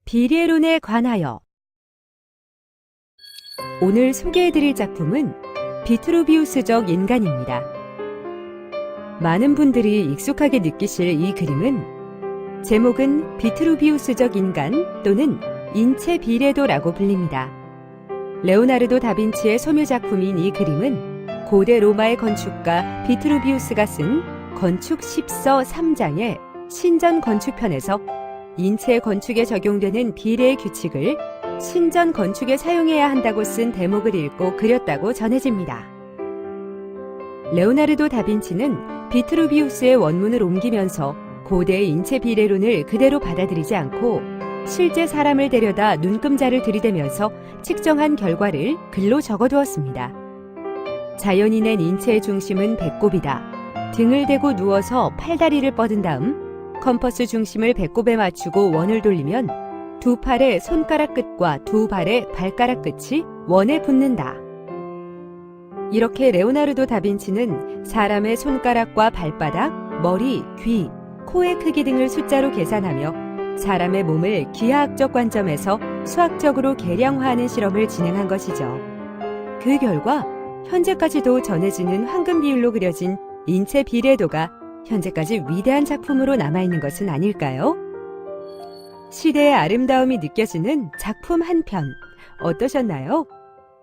비례론에 관하여. 오늘 소개해드릴 작품은 비트루비우스적 인간입니다. 많은 분들이 익숙하게 느끼실 이 그림은 제목은 비트루비우스적 인간 또는 인체 비례도라고 불립니다. 레오나르도 다빈치의 소묘작품인 이 그림은 고대 로마의 건축가 비트루비우스가 쓴 건축 10서 3장의 신전 건축편에서 인체 건축에 적용되는 비례의 규칙을 신전 건축에 사용해야 한다고 쓴 대목을 읽고 그렸다고 전해집니다. 레오나르도 다빈치는 비트루비우스의 원문을 옮기면서 고대의 인체 비례론을 그대로 받아들이지 않고 실제 사람을 데려다 눈금자를 들이대면서 측정한 결과를 글로 적어두었습니다. 자연이 낸 인체의 중심은 배꼽이다. 등을 대고 누워서 팔다리를 뻗은 다음 컴퍼스 중심을 배꼽에 맞추고 원을 돌리면 두 팔의 손가락 끝과 두 발의 발가락 끝이 원에 붙는다. 이렇게 레오나르도 다빈치는 사람의 손가락과 발바닥, 머리, 귀, 코의 크기 등을 숫자로 계산하며 사람의 몸을 기하학적 관점에서 수학적으로 계량화하는 실험을 진행한 것이죠. 그 결과 현재까지도 전해지는 황금 비율로 그려진 인체 비례도가 현재까지 위대한 작품으로 남아있는 것은 아닐까요? 시대의 아름다움이 느껴지는 작품 한 편, 어떠셨나요?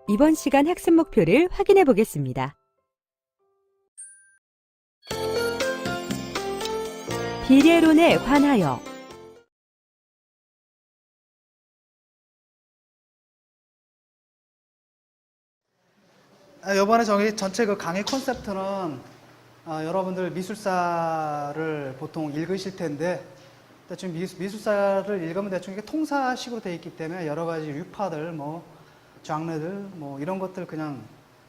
이번 시간 학습 목표를 확인해 보겠습니다. 비례론에 관하여. 이번에 저기 전체 그 강의 콘셉트는 여러분들 미술사를 보통 읽으실 텐데 대충 미술사를 읽으면 대충 이게 통사식으로 되어 있기 때문에 여러 가지 유파들, 장르들, 이런 것들 그냥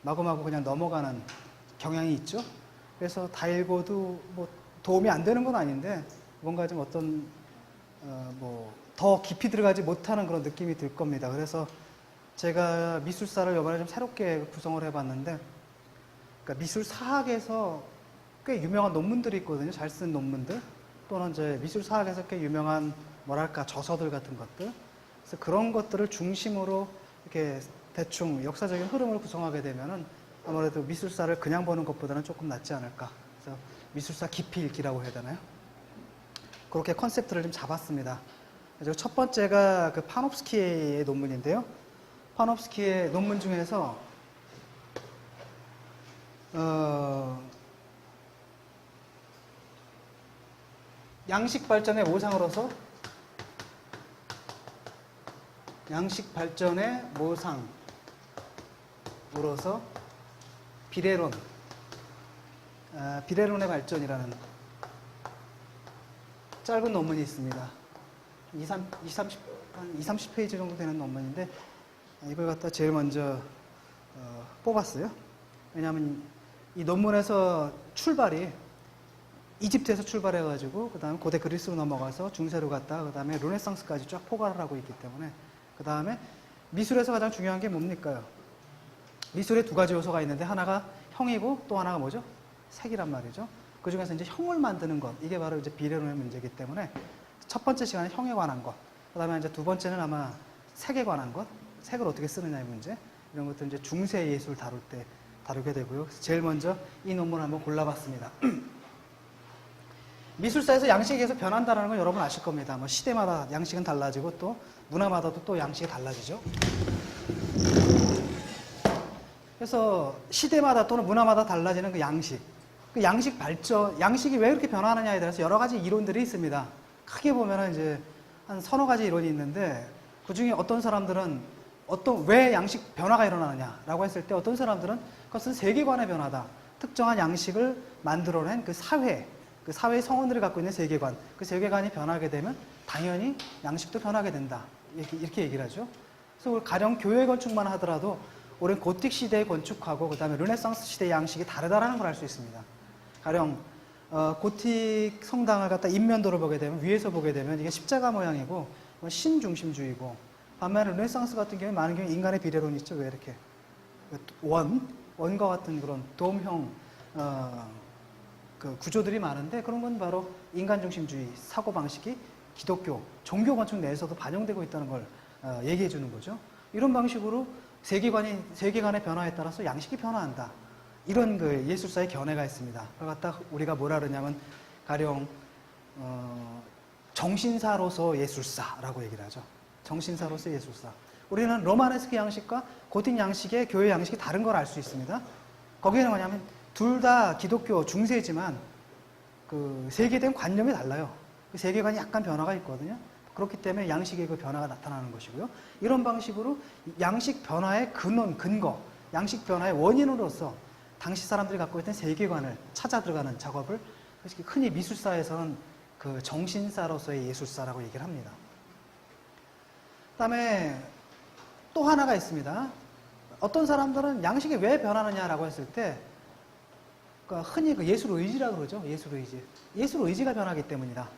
마구마구 그냥 넘어가는 경향이 있죠. 그래서 다 읽어도 도움이 안 되는 건 아닌데 뭔가 좀 어떤 더 깊이 들어가지 못하는 그런 느낌이 들 겁니다. 그래서 제가 미술사를 이번에 좀 새롭게 구성을 해봤는데, 그러니까 미술사학에서 꽤 유명한 논문들이 있거든요. 잘 쓴 논문들. 또는 이제 미술사학에서 꽤 유명한 저서들 같은 것들. 그래서 그런 것들을 중심으로 이렇게 대충 역사적인 흐름을 구성하게 되면은 아무래도 미술사를 그냥 보는 것보다는 조금 낫지 않을까. 그래서 미술사 깊이 읽기라고 해야 되나요? 그렇게 컨셉트를 좀 잡았습니다. 그래서 첫 번째가 그 파놉스키의 논문인데요. 파놉스키의 논문 중에서 양식 발전의 모상으로서 비례론의 발전이라는 짧은 논문이 있습니다. 30페이지 정도 되는 논문인데 이걸 갖다 제일 먼저 뽑았어요. 왜냐하면 이 논문에서 출발이 이집트에서 출발해가지고 그 다음에 고대 그리스로 넘어가서 중세로 갔다가 그 다음에 르네상스까지 쫙 포괄을 하고 있기 때문에 그 다음에 미술에서 가장 중요한 게 뭡니까요? 미술에 두 가지 요소가 있는데 하나가 형이고 또 하나가 뭐죠? 색이란 말이죠. 그 중에서 이제 형을 만드는 것, 이게 바로 이제 비례론의 문제이기 때문에 첫 번째 시간에 형에 관한 것, 그 다음에 이제 두 번째는 아마 색에 관한 것, 색을 어떻게 쓰느냐의 문제, 이런 것들 이제 중세 예술 다룰 때 다루게 되고요. 그래서 제일 먼저 이 논문을 한번 골라봤습니다. 미술사에서 양식이 계속 변한다는 건 여러분 아실 겁니다. 시대마다 양식은 달라지고 또 문화마다도 또 양식이 달라지죠. 그래서 시대마다 또는 문화마다 달라지는 그 양식. 그 양식 발전, 양식이 왜 그렇게 변하느냐에 대해서 여러 가지 이론들이 있습니다. 크게 보면은 이제 한 서너 가지 이론이 있는데 그 중에 어떤 사람들은 왜 양식 변화가 일어나느냐라고 했을 때 어떤 사람들은 그것은 세계관의 변화다. 특정한 양식을 만들어낸 그 사회의 성원들이 갖고 있는 세계관, 그 세계관이 변하게 되면 당연히 양식도 변하게 된다. 이렇게 얘기를 하죠. 그래서 가령 교회 건축만 하더라도 우리는 고틱 시대의 건축하고 그다음에 르네상스 시대의 양식이 다르다라는 걸 알 수 있습니다. 가령 고틱 성당을 갖다 인면도를 보게 되면 위에서 보게 되면 이게 십자가 모양이고 신중심주의고, 반면에 르네상스 같은 경우에 많은 경우 인간의 비례론이 있죠. 왜 이렇게 원과 같은 그런 도움형 그 구조들이 많은데, 그런 건 바로 인간 중심주의 사고 방식이 기독교 종교 건축 내에서도 반영되고 있다는 걸 얘기해 주는 거죠. 이런 방식으로 세계관의 변화에 따라서 양식이 변화한다. 이런 그 예술사의 견해가 있습니다. 그걸 갖다 우리가 뭐라 그러냐면 가령 정신사로서 예술사라고 얘기를 하죠. 정신사로서 예술사. 우리는 로마네스크 양식과 고틱 양식의 교회 양식이 다른 걸 알 수 있습니다. 거기에는 뭐냐면 둘 다 기독교 중세지만 그 세계된 관념이 달라요. 그 세계관이 약간 변화가 있거든요. 그렇기 때문에 양식의 그 변화가 나타나는 것이고요. 이런 방식으로 양식 변화의 근거, 양식 변화의 원인으로서 당시 사람들이 갖고 있던 세계관을 찾아 들어가는 작업을 흔히 미술사에서는 그 정신사로서의 예술사라고 얘기를 합니다. 그다음에 또 하나가 있습니다. 어떤 사람들은 양식이 왜 변하느냐라고 했을 때, 그러니까 흔히 그 예술 의지라고 그러죠. 예술 의지. 예술 의지가 변하기 때문이다.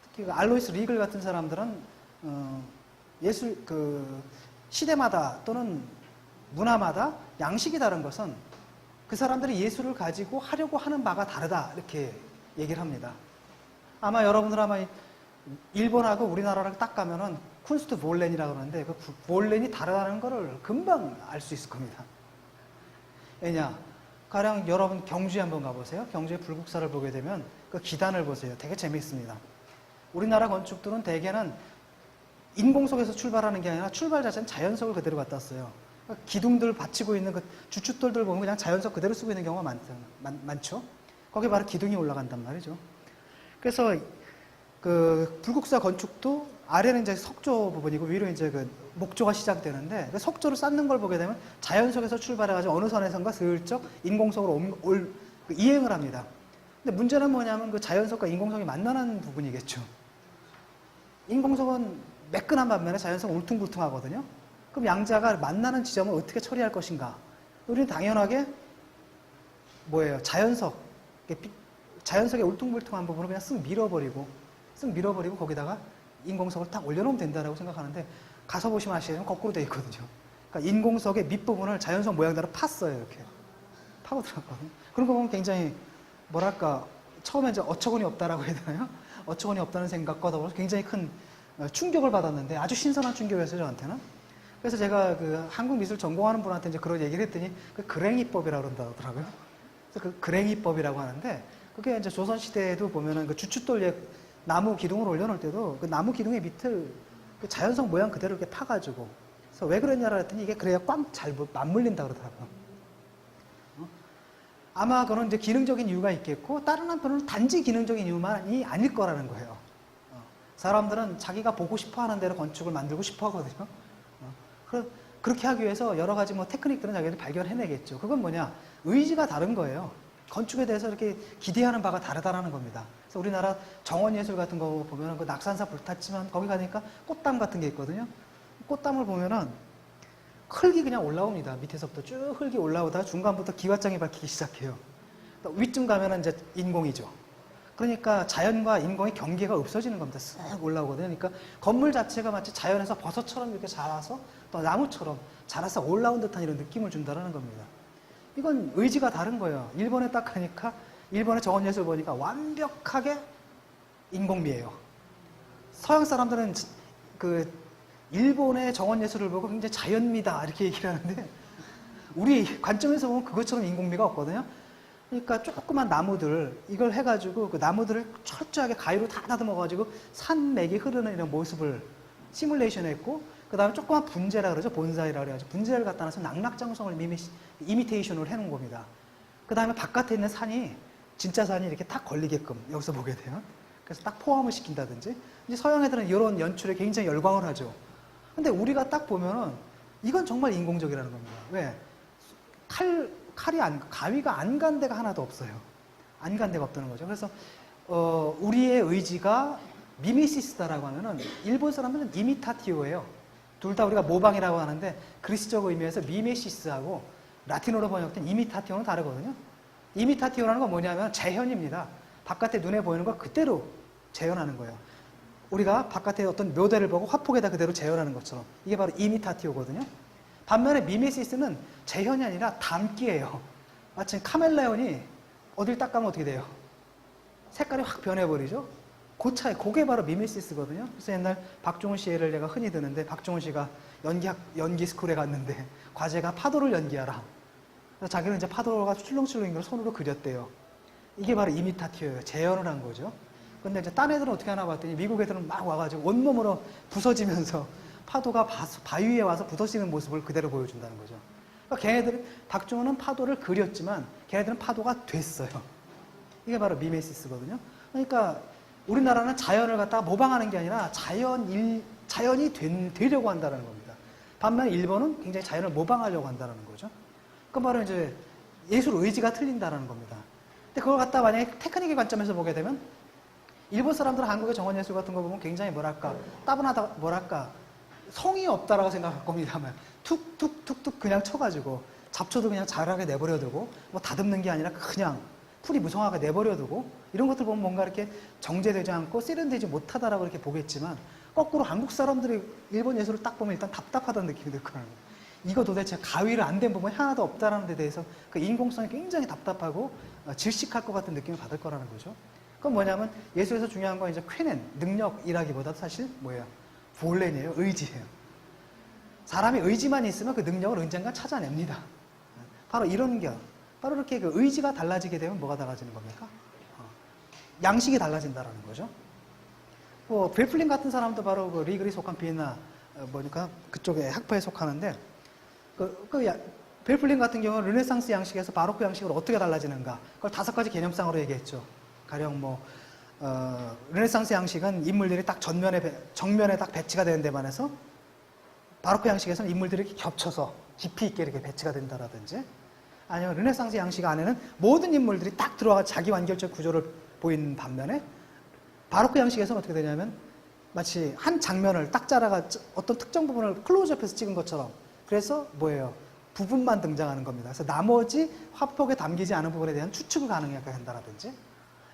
특히 그 알로이스 리글 같은 사람들은 예술 그 시대마다 또는 문화마다 양식이 다른 것은 그 사람들이 예술을 가지고 하려고 하는 바가 다르다, 이렇게 얘기를 합니다. 아마 여러분들 일본하고 우리나라랑 딱 가면은 쿤스트 볼렌이라고 그러는데 그 볼렌이 다르다는 거를 금방 알 수 있을 겁니다. 왜냐? 가령 여러분 경주에 한번 가보세요. 경주의 불국사를 보게 되면 그 기단을 보세요. 되게 재미있습니다. 우리나라 건축들은 대개는 인공석에서 출발하는 게 아니라 출발 자체는 자연석을 그대로 갖다 써요. 그러니까 기둥들 받치고 있는 그 주춧돌들 보면 그냥 자연석 그대로 쓰고 있는 경우가 많죠. 거기에 바로 기둥이 올라간단 말이죠. 그래서 그 불국사 건축도 아래는 이제 석조 부분이고 위로 이제 그 목조가 시작되는데, 그 석조를 쌓는 걸 보게 되면 자연석에서 출발해가지고 어느 선에선가 슬쩍 인공석으로 이행을 합니다. 근데 문제는 뭐냐면 그 자연석과 인공석이 만나는 부분이겠죠. 인공석은 매끈한 반면에 자연석은 울퉁불퉁하거든요. 그럼 양자가 만나는 지점을 어떻게 처리할 것인가? 우리는 당연하게 뭐예요? 자연석의 울퉁불퉁한 부분을 그냥 쓱 밀어버리고 거기다가 인공석을 딱 올려놓으면 된다라고 생각하는데, 가서 보시면 아시겠지만 거꾸로 되어 있거든요. 그러니까 인공석의 밑부분을 자연석 모양대로 팠어요. 이렇게 파고 들어갔거든요. 그런 거 보면 굉장히 뭐랄까, 처음에 이제 어처구니 없다라고 해야 되나요? 어처구니 없다는 생각과 더불어서 굉장히 큰 충격을 받았는데, 아주 신선한 충격이었어요, 저한테는. 그래서 제가 그 한국 미술 전공하는 분한테 이제 그런 얘기를 했더니 그 그랭이법이라고 그런다더라고요. 그래서 그 그랭이법이라고 하는데, 그게 이제 조선시대에도 보면은 그 주춧돌 나무 기둥을 올려놓을 때도 그 나무 기둥의 밑을 그 자연석 모양 그대로 이렇게 파가지고, 그래서 왜 그랬냐고 했더니 이게 그래야 꽉 잘 맞물린다 그러더라고요. 아마 그런 이제 기능적인 이유가 있겠고, 다른 한편으로는 단지 기능적인 이유만이 아닐 거라는 거예요. 사람들은 자기가 보고 싶어 하는 대로 건축을 만들고 싶어 하거든요. 그렇게 하기 위해서 여러 가지 뭐 테크닉들은 자기들이 발견해내겠죠. 그건 뭐냐? 의지가 다른 거예요. 건축에 대해서 이렇게 기대하는 바가 다르다라는 겁니다. 그래서 우리나라 정원예술 같은 거 보면은 그 낙산사 불탔지만 거기 가니까 꽃담 같은 게 있거든요. 꽃담을 보면은 흙이 그냥 올라옵니다. 밑에서부터 쭉 흙이 올라오다가 중간부터 기와장이 밝히기 시작해요. 위쯤 가면은 이제 인공이죠. 그러니까 자연과 인공의 경계가 없어지는 겁니다. 쓱 올라오거든요. 그러니까 건물 자체가 마치 자연에서 버섯처럼 이렇게 자라서 또 나무처럼 자라서 올라온 듯한 이런 느낌을 준다는 겁니다. 이건 의지가 다른 거예요. 일본에 딱 가니까 일본의 정원예술 보니까 완벽하게 인공미예요. 서양 사람들은 그 일본의 정원예술을 보고 굉장히 자연미다 이렇게 얘기를 하는데, 우리 관점에서 보면 그것처럼 인공미가 없거든요. 그러니까 조그만 나무들 이걸 해가지고 그 나무들을 철저하게 가위로 다 다듬어가지고 산맥이 흐르는 이런 모습을 시뮬레이션 했고, 그 다음에 조그만 분재라 그러죠. 본사이라 그래가지고 분재를 갖다 놔서 낙낙장성을 이미테이션을 해놓은 겁니다. 그 다음에 바깥에 있는 산이 진짜 산이 이렇게 딱 걸리게끔 여기서 보게 돼요. 그래서 딱 포함을 시킨다든지. 이제 서양 애들은 이런 연출에 굉장히 열광을 하죠. 근데 우리가 딱 보면은 이건 정말 인공적이라는 겁니다. 왜? 가위가 안 간 데가 하나도 없어요. 안 간 데가 없다는 거죠. 그래서 우리의 의지가 미미시스다라고 하면은 일본 사람들은 이미타티오예요. 둘 다 우리가 모방이라고 하는데 그리스적 의미에서 미메시스하고 라틴어로 번역된 이미타티오는 다르거든요. 이미타티오라는 건 뭐냐면 재현입니다. 바깥에 눈에 보이는 걸 그대로 재현하는 거예요. 우리가 바깥에 어떤 묘대를 보고 화폭에다 그대로 재현하는 것처럼 이게 바로 이미타티오거든요. 반면에 미메시스는 재현이 아니라 담기예요. 마치 카멜레온이 어딜 닦으면 어떻게 돼요? 색깔이 확 변해버리죠. 그 차이, 그게 바로 미메시스거든요. 그래서 옛날 박종훈 씨 예를 내가 흔히 드는데 박종훈 씨가 연기 스쿨에 갔는데 과제가 파도를 연기하라. 그래서 자기는 이제 파도가 출렁출렁인 걸 손으로 그렸대요. 이게 바로 이미타티오예요. 재현을 한 거죠. 근데 이제 딴 애들은 어떻게 하나 봤더니 미국 애들은 막 와가지고 온몸으로 부서지면서 파도가 바위에 와서 부서지는 모습을 그대로 보여준다는 거죠. 그러니까 걔네들은, 박종훈은 파도를 그렸지만 걔네들은 파도가 됐어요. 이게 바로 미메시스거든요. 그러니까 우리나라는 자연을 갖다가 모방하는 게 아니라 자연이 되려고 한다는 겁니다. 반면에 일본은 굉장히 자연을 모방하려고 한다는 거죠. 그건 바로 이제 예술 의지가 틀린다는 겁니다. 근데 그걸 갖다 만약에 테크닉의 관점에서 보게 되면 일본 사람들은 한국의 정원예술 같은 거 보면 굉장히 뭐랄까 따분하다, 뭐랄까 성의 없다라고 생각할 겁니다만 툭툭툭툭 그냥 쳐가지고 잡초도 그냥 자라게 내버려두고 뭐 다듬는 게 아니라 그냥 풀이 무성하게 내버려두고 이런 것들 보면 뭔가 이렇게 정제되지 않고 세련되지 못하다라고 이렇게 보겠지만 거꾸로 한국 사람들이 일본 예술을 딱 보면 일단 답답하다는 느낌이 들 거라는 거예요. 이거 도대체 가위를 안 댄 부분이 하나도 없다라는 데 대해서 그 인공성이 굉장히 답답하고 질식할 것 같은 느낌을 받을 거라는 거죠. 그건 뭐냐면 예술에서 중요한 건 이제 쾌낸, 능력이라기보다 사실 뭐예요? 볼렌이에요. 의지예요. 사람이 의지만 있으면 그 능력을 언젠가 찾아냅니다. 바로 이런 게 바로 이렇게 그 의지가 달라지게 되면 뭐가 달라지는 겁니까? 양식이 달라진다는 거죠. 뭐 벨플린 같은 사람도 바로 그 리그리 속한 비엔나 뭐니까 그쪽에 학파에 속하는데 벨플린 같은 경우는 르네상스 양식에서 바로크 양식으로 어떻게 달라지는가 그걸 5가지 개념상으로 얘기했죠. 가령 뭐 르네상스 양식은 인물들이 딱 정면에 딱 배치가 되는 데 반해서 바로크 양식에서는 인물들이 이렇게 겹쳐서 깊이 있게 이렇게 배치가 된다라든지 아니면 르네상스 양식 안에는 모든 인물들이 딱 들어가 자기 완결적 구조를 보이는 반면에 바로크 양식에서는 어떻게 되냐면 마치 한 장면을 딱 잘라가 어떤 특정 부분을 클로즈업해서 찍은 것처럼 그래서 뭐예요? 부분만 등장하는 겁니다. 그래서 나머지 화폭에 담기지 않은 부분에 대한 추측을 가능하게 한다라든지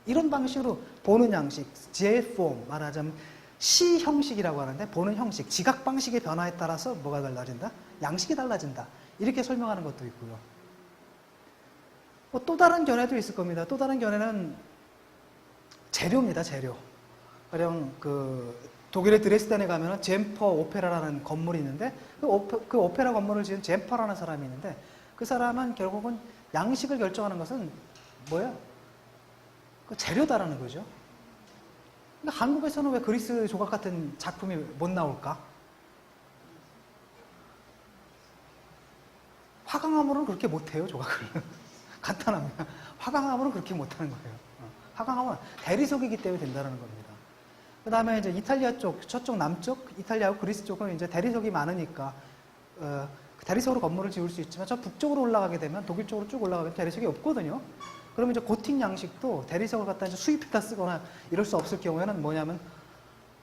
이런 방식으로 보는 양식, 제폼 말하자면 시 형식이라고 하는데 보는 형식, 지각 방식의 변화에 따라서 뭐가 달라진다? 양식이 달라진다. 이렇게 설명하는 것도 있고요. 또 다른 견해도 있을 겁니다. 또 다른 견해는 재료입니다. 재료. 가령 그 독일의 드레스덴에 가면은 젬퍼 오페라라는 건물이 있는데 그 오페라 건물을 지은 젬퍼라는 사람이 있는데 그 사람은 결국은 양식을 결정하는 것은 뭐예요? 그 재료다라는 거죠. 그러니까 한국에서는 왜 그리스 조각 같은 작품이 못 나올까? 화강암으로는 그렇게 못해요, 조각을. 간단합니다. 화강암으로는 그렇게 못하는 거예요. 화강암은 대리석이기 때문에 된다는 겁니다. 그 다음에 이제 이탈리아 쪽, 저쪽 남쪽, 이탈리아하고 그리스 쪽은 이제 대리석이 많으니까, 대리석으로 건물을 지을 수 있지만 저 북쪽으로 올라가게 되면 독일 쪽으로 쭉 올라가면 대리석이 없거든요. 그러면 이제 고틱 양식도 대리석을 갖다 이제 수입해다 쓰거나 이럴 수 없을 경우에는 뭐냐면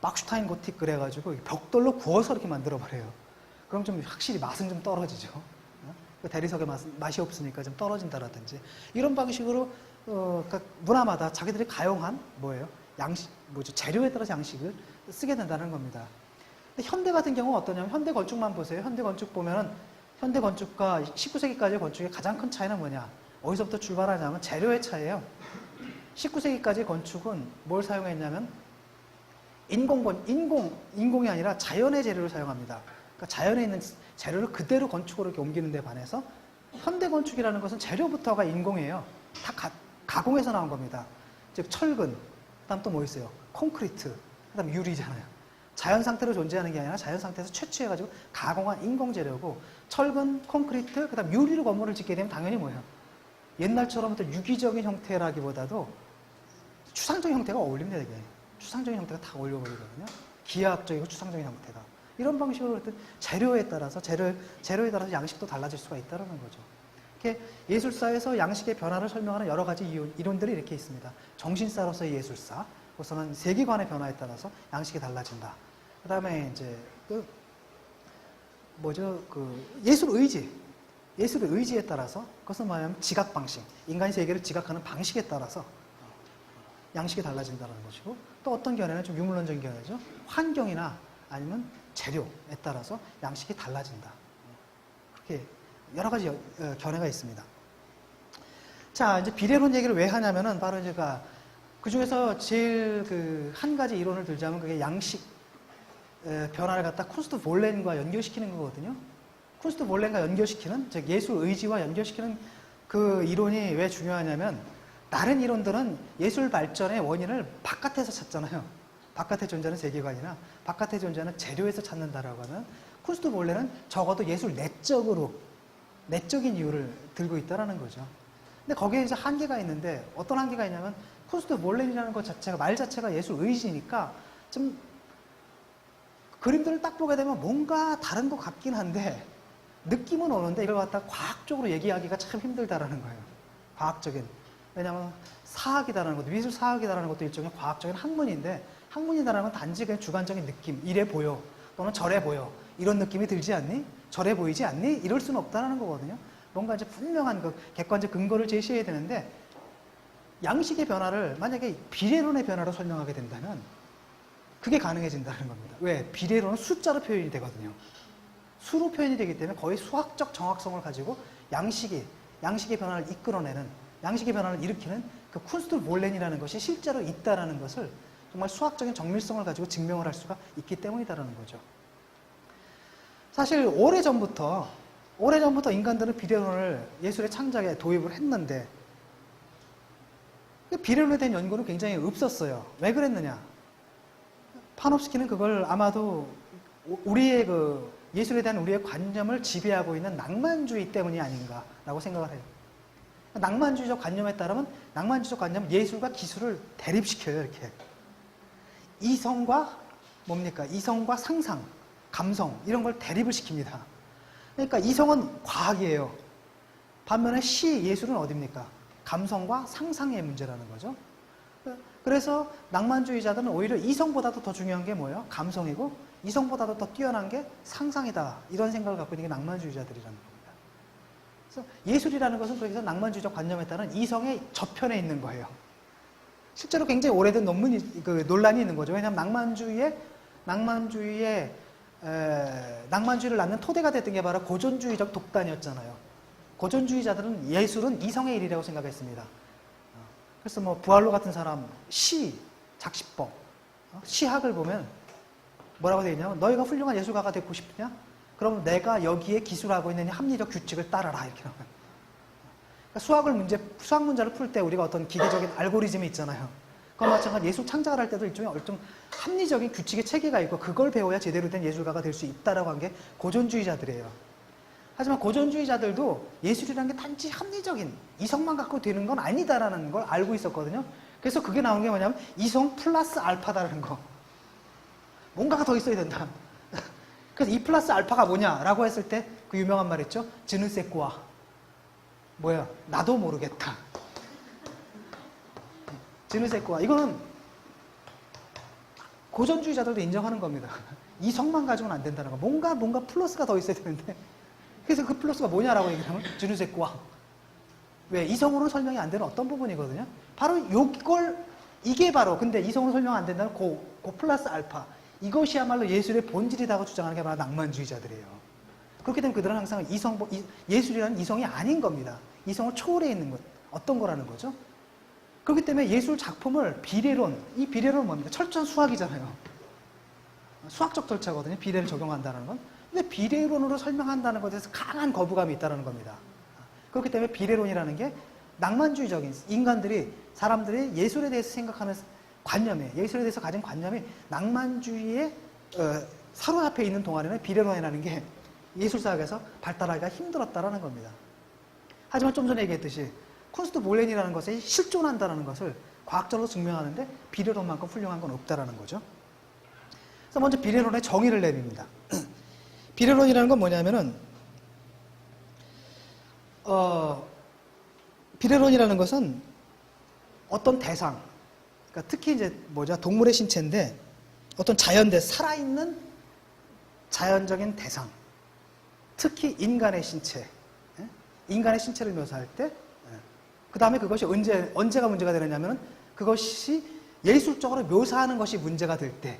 막슈타인 고틱 그래가지고 벽돌로 구워서 이렇게 만들어버려요. 그럼 좀 확실히 맛은 좀 떨어지죠. 대리석의 맛이 없으니까 좀 떨어진다라든지 이런 방식으로 그러니까 문화마다 자기들이 가용한 뭐예요? 양식, 뭐죠? 재료에 따라서 양식을 쓰게 된다는 겁니다. 근데 현대 같은 경우는 어떠냐면 현대 건축만 보세요. 현대 건축 보면은 현대 건축과 19세기까지의 건축의 가장 큰 차이는 뭐냐? 어디서부터 출발하냐면 재료의 차이예요. 19세기까지 건축은 뭘 사용했냐면 인공이 아니라 자연의 재료를 사용합니다. 그러니까 자연에 있는 재료를 그대로 건축으로 이렇게 옮기는 데 반해서 현대 건축이라는 것은 재료부터가 인공이에요. 다 가공해서 나온 겁니다. 즉 철근, 그다음 또 뭐 있어요? 콘크리트, 그다음 유리잖아요. 자연 상태로 존재하는 게 아니라 자연 상태에서 채취해가지고 가공한 인공 재료고 철근, 콘크리트, 그다음 유리로 건물을 짓게 되면 당연히 뭐예요? 옛날처럼 어떤 유기적인 형태라기보다도 추상적인 형태가 어울립니다. 이게 추상적인 형태가 다 어울려버리거든요. 기하학적이고 추상적인 형태가 이런 방식으로 어떤 재료에 따라서 재료에 따라서 양식도 달라질 수가 있다는 거죠. 이렇게 예술사에서 양식의 변화를 설명하는 여러 가지 이론들이 이렇게 있습니다. 정신사로서의 예술사, 우선은 세계관의 변화에 따라서 양식이 달라진다. 그다음에 이제 예술 예술의 의지에 따라서, 그것은 뭐냐면 지각 방식, 인간이 세계를 지각하는 방식에 따라서 양식이 달라진다는 것이고, 또 어떤 견해는 좀 유물론적인 견해죠. 환경이나 아니면 재료에 따라서 양식이 달라진다. 그렇게 여러 가지 견해가 있습니다. 자, 이제 비례론 얘기를 왜 하냐면은 바로 제가 그 중에서 제일 한 가지 이론을 들자면 그게 양식 변화를 갖다 쿤스트 볼렌과 연결시키는 거거든요. 쿤스트 볼렌과 연결시키는, 즉 예술 의지와 연결시키는 그 이론이 왜 중요하냐면, 다른 이론들은 예술 발전의 원인을 바깥에서 찾잖아요. 바깥에 존재하는 세계관이나 바깥에 존재하는 재료에서 찾는다라고 하면, 쿤스트 볼렌은 적어도 예술 내적인 이유를 들고 있다는 거죠. 근데 거기에 이제 한계가 있는데, 어떤 한계가 있냐면, 쿤스트 볼렌이라는 것 자체가, 말 자체가 예술 의지니까 좀 그림들을 딱 보게 되면 뭔가 다른 것 같긴 한데 느낌은 오는데, 이걸 갖다 과학적으로 얘기하기가 참 힘들다라는 거예요. 과학적인. 왜냐하면 사학이다라는 것도, 미술 사학이다라는 것도 일종의 과학적인 학문인데, 학문이다라는 건 단지 그냥 주관적인 느낌, 이래 보여 또는 저래 보여, 이런 느낌이 들지 않니? 저래 보이지 않니? 이럴 수는 없다라는 거거든요. 뭔가 이제 분명한 객관적 근거를 제시해야 되는데, 양식의 변화를 만약에 비례론의 변화로 설명하게 된다면 그게 가능해진다는 겁니다. 왜? 비례론은 숫자로 표현이 되거든요. 수로 표현이 되기 때문에 거의 수학적 정확성을 가지고 양식의 변화를 이끌어내는, 양식의 변화를 일으키는 그 쿤스트 볼렌이라는 것이 실제로 있다라는 것을 정말 수학적인 정밀성을 가지고 증명을 할 수가 있기 때문이다라는 거죠. 사실 오래전부터 인간들은 비례론을 예술의 창작에 도입을 했는데, 비례론에 대한 연구는 굉장히 없었어요. 왜 그랬느냐? 파놉스키는 그걸 아마도 우리의 예술에 대한 우리의 관념을 지배하고 있는 낭만주의 때문이 아닌가라고 생각을 해요. 낭만주의적 관념에 따르면, 낭만주의적 관념은 예술과 기술을 대립시켜요, 이렇게. 이성과 상상, 감성, 이런 걸 대립을 시킵니다. 그러니까 이성은 과학이에요. 반면에 예술은 어디입니까? 감성과 상상의 문제라는 거죠. 그래서 낭만주의자들은 오히려 이성보다도 더 중요한 게 뭐예요? 감성이고, 이성보다도 더 뛰어난 게 상상이다. 이런 생각을 갖고 있는 게 낭만주의자들이라는 겁니다. 그래서 예술이라는 것은 그래서 낭만주의적 관념에 따른 이성의 저편에 있는 거예요. 실제로 굉장히 오래된 논란이 있는 거죠. 왜냐하면 낭만주의를 낳는 토대가 됐던 게 바로 고전주의적 독단이었잖아요. 고전주의자들은 예술은 이성의 일이라고 생각했습니다. 그래서 부활로 같은 사람, 작시법, 시학을 보면 뭐라고 되어 있냐면, 너희가 훌륭한 예술가가 되고 싶으냐? 그럼 내가 여기에 기술하고 있는 합리적 규칙을 따라라, 이렇게 나와요. 그러니까 수학 문제를 풀 때 우리가 어떤 기계적인 알고리즘이 있잖아요. 그건 마찬가지 예술 창작을 할 때도 일종의 합리적인 규칙의 체계가 있고, 그걸 배워야 제대로 된 예술가가 될 수 있다라고 한 게 고전주의자들이에요. 하지만 고전주의자들도 예술이라는 게 단지 합리적인 이성만 갖고 되는 건 아니다라는 걸 알고 있었거든요. 그래서 그게 나온 게 뭐냐면 이성 플러스 알파다라는 거. 뭔가가 더 있어야 된다. 그래서 이 플러스 알파가 뭐냐라고 했을 때 그 유명한 말 있죠. 즈누세꾸아. 뭐야? 나도 모르겠다. 즈누세꾸아. 이거는 고전주의자들도 인정하는 겁니다. 이성만 가지고는 안 된다는 거. 뭔가 플러스가 더 있어야 되는데, 그래서 그 플러스가 뭐냐라고 얘기하면 즈누세꾸아. 왜? 이성으로는 설명이 안 되는 어떤 부분이거든요. 바로 이게 바로, 근데 이성으로 설명 안 된다는 고 플러스 알파. 이것이야말로 예술의 본질이라고 주장하는 게 바로 낭만주의자들이에요. 그렇기 때문에 그들은 항상 예술이라는 이성이 아닌 겁니다. 이성을 초월해 있는 것, 어떤 거라는 거죠. 그렇기 때문에 예술 작품을 이 비례론은 뭡니까? 철저한 수학이잖아요. 수학적 절차거든요. 비례를 적용한다는 건. 근데 비례론으로 설명한다는 것에 대해서 강한 거부감이 있다는 겁니다. 그렇기 때문에 비례론이라는 게 낭만주의적인, 사람들이 예술에 대해서 생각하는 예술에 대해서 가진 관념이 낭만주의에 사로잡혀 있는 동안에는 비례론이라는 게 예술사학에서 발달하기가 힘들었다라는 겁니다. 하지만 좀 전에 얘기했듯이 쿤스트 볼렌이라는 것에 실존한다는 것을 과학적으로 증명하는데 비례론만큼 훌륭한 건 없다라는 거죠. 그래서 먼저 비례론의 정의를 내립니다. 비례론이라는 건 뭐냐면은, 비례론이라는 것은 어떤 대상, 그러니까 특히 이제 동물의 신체인데, 어떤 살아있는 자연적인 대상, 특히 인간의 신체, 예? 인간의 신체를 묘사할 때, 그 다음에 그것이 언제가 문제가 되느냐면 그것이 예술적으로 묘사하는 것이 문제가 될 때,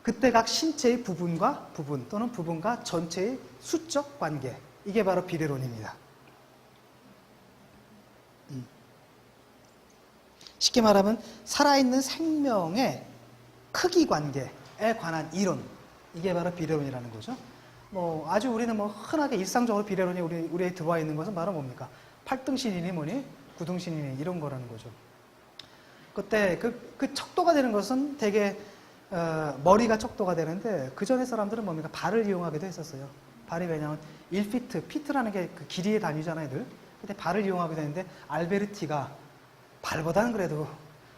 그때 각 신체의 부분과 부분 또는 부분과 전체의 수적 관계, 이게 바로 비례론입니다. 쉽게 말하면 살아있는 생명의 크기 관계에 관한 이론, 이게 바로 비례론이라는 거죠. 뭐 아주 우리는 뭐 흔하게 일상적으로 비례론이 우리에 들어와 있는 것은 바로 뭡니까? 8등신이니 뭐니 9등신이니 이런 거라는 거죠. 그때 그 척도가 되는 것은 되게 머리가 척도가 되는데 그 전에 사람들은 뭡니까? 발을 이용하기도 했었어요. 발이 왜냐하면 1피트, 피트라는 게 그 길이의 단위잖아요, 늘. 근데 발을 이용하게 되는데 알베르티가 발보다는 그래도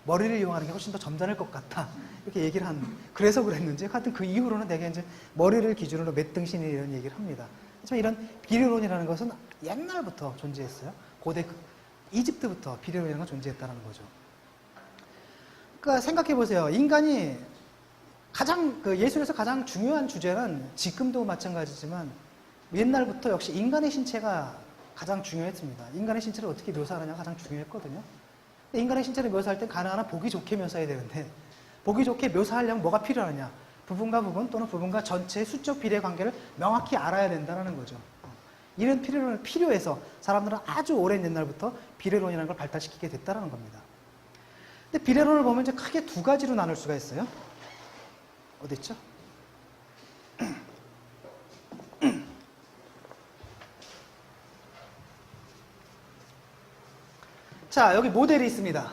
머리를 이용하는 게 훨씬 더 점잖을 것 같다. 이렇게 얘기를 그래서 그랬는지, 하여튼 그 이후로는 되게 이제 머리를 기준으로 몇 등신이 이런 얘기를 합니다. 하지만 이런 비례론이라는 것은 옛날부터 존재했어요. 고대 이집트부터 비례론이라는 건 존재했다는 거죠. 그러니까 생각해 보세요. 인간이 예술에서 가장 중요한 주제는 지금도 마찬가지지만 옛날부터 역시 인간의 신체가 가장 중요했습니다. 인간의 신체를 어떻게 묘사하느냐가 가장 중요했거든요. 인간의 신체를 묘사할 때 가능한 보기 좋게 묘사해야 되는데, 보기 좋게 묘사하려면 뭐가 필요하느냐? 부분과 부분 또는 부분과 전체의 수적 비례 관계를 명확히 알아야 된다는 거죠. 이런 비례론이 필요해서 사람들은 아주 오랜 옛날부터 비례론이라는 걸 발달시키게 됐다는 겁니다. 근데 비례론을 보면 이제 크게 두 가지로 나눌 수가 있어요. 어디 있죠? 자, 여기 모델이 있습니다.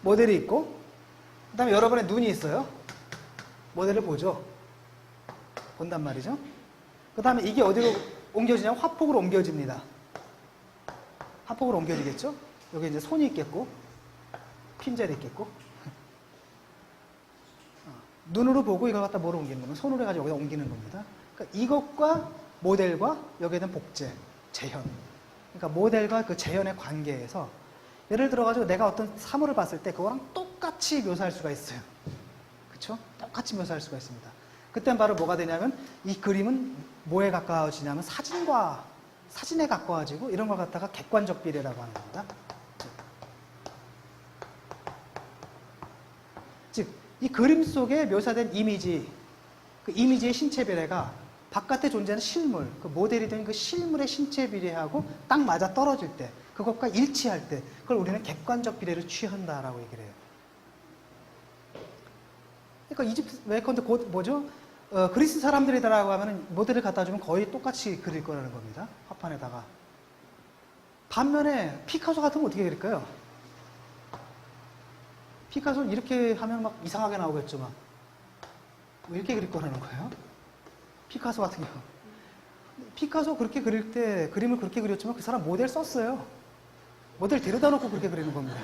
모델이 있고, 그 다음에 여러분의 눈이 있어요. 모델을 보죠. 본단 말이죠. 그 다음에 이게 어디로 옮겨지냐면 화폭으로 옮겨집니다. 화폭으로 옮겨지겠죠? 여기 이제 손이 있겠고, 핀젤이 있겠고. 눈으로 보고 이걸 갖다 뭐로 옮기는 거면 손으로 해가지고 여기다 옮기는 겁니다. 그러니까 이것과 모델과 여기에 대한 복제, 재현. 그러니까 모델과 그 재현의 관계에서 예를 들어가지고 내가 어떤 사물을 봤을 때 그거랑 똑같이 묘사할 수가 있어요. 그렇죠? 똑같이 묘사할 수가 있습니다. 그땐 바로 뭐가 되냐면 이 그림은 뭐에 가까워지냐면 사진에 가까워지고 이런 걸 갖다가 객관적 비례라고 하는 겁니다. 즉, 이 그림 속에 묘사된 이미지, 그 이미지의 신체 비례가 바깥에 존재하는 실물, 그 모델이 된 그 실물의 신체 비례하고 딱 맞아 떨어질 때, 그것과 일치할 때, 그걸 우리는 객관적 비례를 취한다라고 얘기를 해요. 그러니까 예컨대 뭐죠? 그리스 사람들이다라고 하면 모델을 갖다 주면 거의 똑같이 그릴 거라는 겁니다. 화판에다가. 반면에 피카소 같은 건 어떻게 그릴까요? 피카소는 이렇게 하면 막 이상하게 나오겠죠, 막. 이렇게 그릴 거라는 거예요. 피카소 같은 경우. 피카소 그렇게 그릴 때 그림을 그렇게 그렸지만 그 사람 모델 썼어요. 모델 데려다 놓고 그렇게 그리는 겁니다.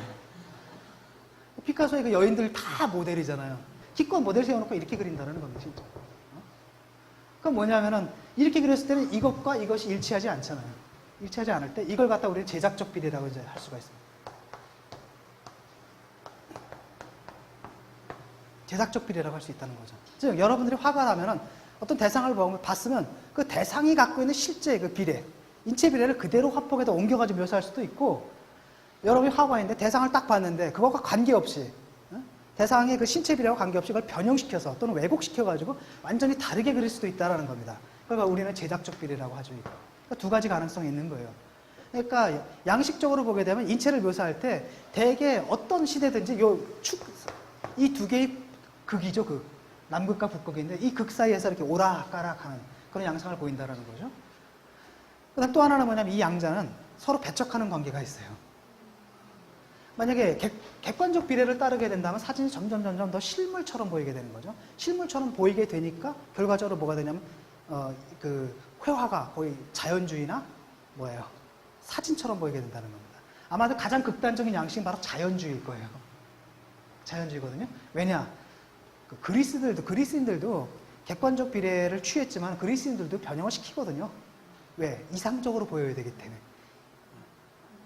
피카소의 그 여인들 다 모델이잖아요. 기껏 모델 세워놓고 이렇게 그린다는 겁니다, 진짜. 그럼 뭐냐면은 이렇게 그렸을 때는 이것과 이것이 일치하지 않잖아요. 일치하지 않을 때 이걸 갖다 우리는 제작적 비례라고 이제 할 수가 있습니다. 제작적 비례라고 할 수 있다는 거죠. 즉, 여러분들이 화가 나면은 어떤 대상을 봤으면 그 대상이 갖고 있는 실제 그 비례, 인체 비례를 그대로 화폭에다 옮겨가지고 묘사할 수도 있고, 여러분이 화가 있는데 대상을 딱 봤는데 그것과 관계없이, 대상의 그 신체 비례와 관계없이 그걸 변형시켜서 또는 왜곡시켜가지고 완전히 다르게 그릴 수도 있다는 겁니다. 그러니까 우리는 제작적 비례라고 하죠. 그러니까 두 가지 가능성이 있는 거예요. 그러니까 양식적으로 보게 되면 인체를 묘사할 때 대개 어떤 시대든지 이 두 개의 극이죠, 극. 남극과 북극인데 이 극 사이에서 이렇게 오락가락하는 그런 양상을 보인다는 거죠. 그다음 또 하나는 뭐냐면 이 양자는 서로 배척하는 관계가 있어요. 만약에 객관적 비례를 따르게 된다면 사진이 점점 더 실물처럼 보이게 되는 거죠. 실물처럼 보이게 되니까 결과적으로 뭐가 되냐면 그 회화가 거의 자연주의나 사진처럼 보이게 된다는 겁니다. 아마도 가장 극단적인 양식은 바로 자연주의일 거예요. 자연주의거든요. 왜냐? 그리스인들도 객관적 비례를 취했지만 그리스인들도 변형을 시키거든요. 왜? 이상적으로 보여야 되기 때문에.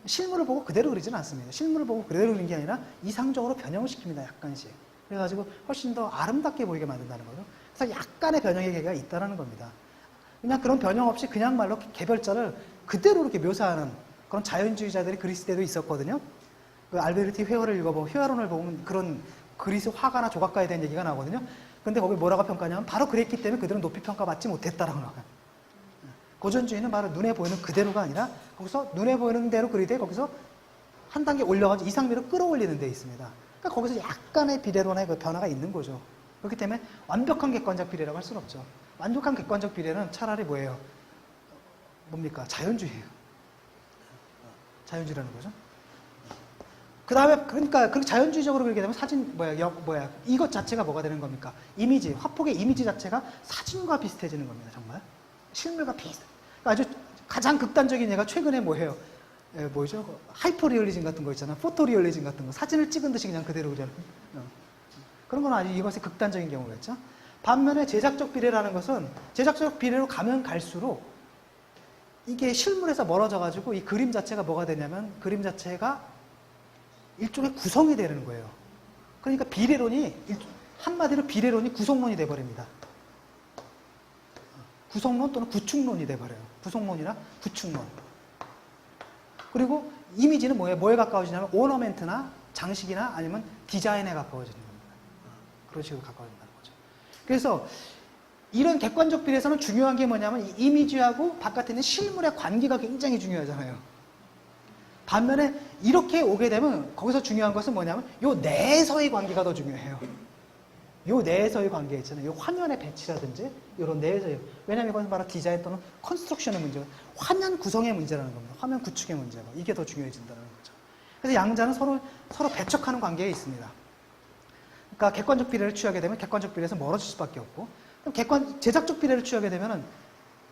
실물을 보고 그대로 그리지는 않습니다. 실물을 보고 그대로 그리는 게 아니라 이상적으로 변형을 시킵니다. 약간씩. 그래가지고 훨씬 더 아름답게 보이게 만든다는 거죠. 그래서 약간의 변형의 계기가 있다는 겁니다. 그냥 그런 변형 없이 그냥 말로 개별자를 그대로 이렇게 묘사하는 그런 자연주의자들이 그리스 때도 있었거든요. 그 알베르티 회화를 읽어보면, 회화론을 보면 그런 그리스 화가나 조각가에 대한 얘기가 나오거든요. 근데 거기 뭐라고 평가하냐면 바로 그랬기 때문에 그들은 높이 평가받지 못했다라고 나와요. 고전주의는 바로 눈에 보이는 그대로가 아니라 거기서 눈에 보이는 대로 그리되 거기서 한 단계 올려가지고 이상미를 끌어올리는 데 있습니다. 그러니까 거기서 약간의 비례론의 그 변화가 있는 거죠. 그렇기 때문에 완벽한 객관적 비례라고 할 수는 없죠. 완벽한 객관적 비례는 차라리 뭐예요? 뭡니까? 자연주의예요. 자연주의라는 거죠. 그 다음에 그러니까 그 자연주의적으로 그리게 되면 사진 이것 자체가 뭐가 되는 겁니까? 이미지, 화폭의 이미지 자체가 사진과 비슷해지는 겁니다. 정말 실물과 비슷. 그러니까 아주 가장 극단적인 예가 최근에 뭐예요? 뭐죠? 하이퍼 리얼리즘 같은 거 있잖아. 포토 리얼리즘 같은 거. 사진을 찍은 듯이 그냥 그대로 그냥. 그런 건 아주 이것이 극단적인 경우겠죠. 반면에 제작적 비례라는 것은 제작적 비례로 가면 갈수록 이게 실물에서 멀어져가지고 이 그림 자체가 뭐가 되냐면 그림 자체가 일종의 구성이 되는 거예요. 그러니까 비례론이 한마디로 비례론이 구성론이 돼버립니다. 구성론 또는 구축론이 돼버려요. 구성론이나 구축론. 그리고 이미지는 뭐예요? 뭐에 가까워지냐면 오너멘트나 장식이나 아니면 디자인에 가까워지는 겁니다. 그런 식으로 가까워진다는 거죠. 그래서 이런 객관적 비례에서는 중요한 게 뭐냐면 이 이미지하고 바깥에 있는 실물의 관계가 굉장히 중요하잖아요. 반면에 이렇게 오게 되면 거기서 중요한 것은 뭐냐면 요 내에서의 관계가 더 중요해요. 요 내에서의 관계 있잖아요. 요 화면의 배치라든지 이런 내에서의. 왜냐하면 이건 바로 디자인 또는 컨스트럭션의 문제고 화면 구성의 문제라는 겁니다. 화면 구축의 문제고 이게 더 중요해진다는 거죠. 그래서 양자는 서로 배척하는 관계에 있습니다. 그러니까 객관적 비례를 취하게 되면 객관적 비례에서 멀어질 수밖에 없고 그럼 제작적 비례를 취하게 되면은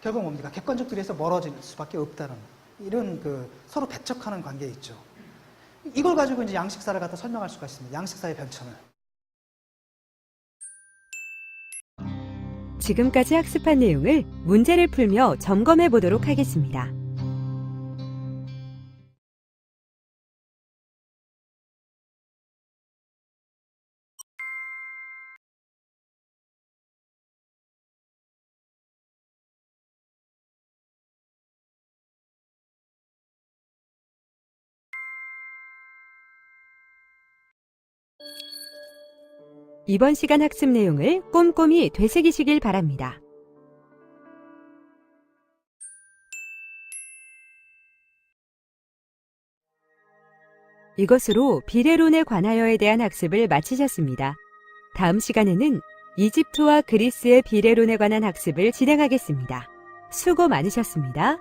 결국 뭡니까? 객관적 비례에서 멀어질 수밖에 없다는 이런 그 서로 배척하는 관계에 있죠. 이걸 가지고 이제 양식사를 갖다 설명할 수가 있습니다. 양식사의 변천을. 지금까지 학습한 내용을 문제를 풀며 점검해 보도록 하겠습니다. 이번 시간 학습 내용을 꼼꼼히 되새기시길 바랍니다. 이것으로 비례론에 관하여에 대한 학습을 마치셨습니다. 다음 시간에는 이집트와 그리스의 비례론에 관한 학습을 진행하겠습니다. 수고 많으셨습니다.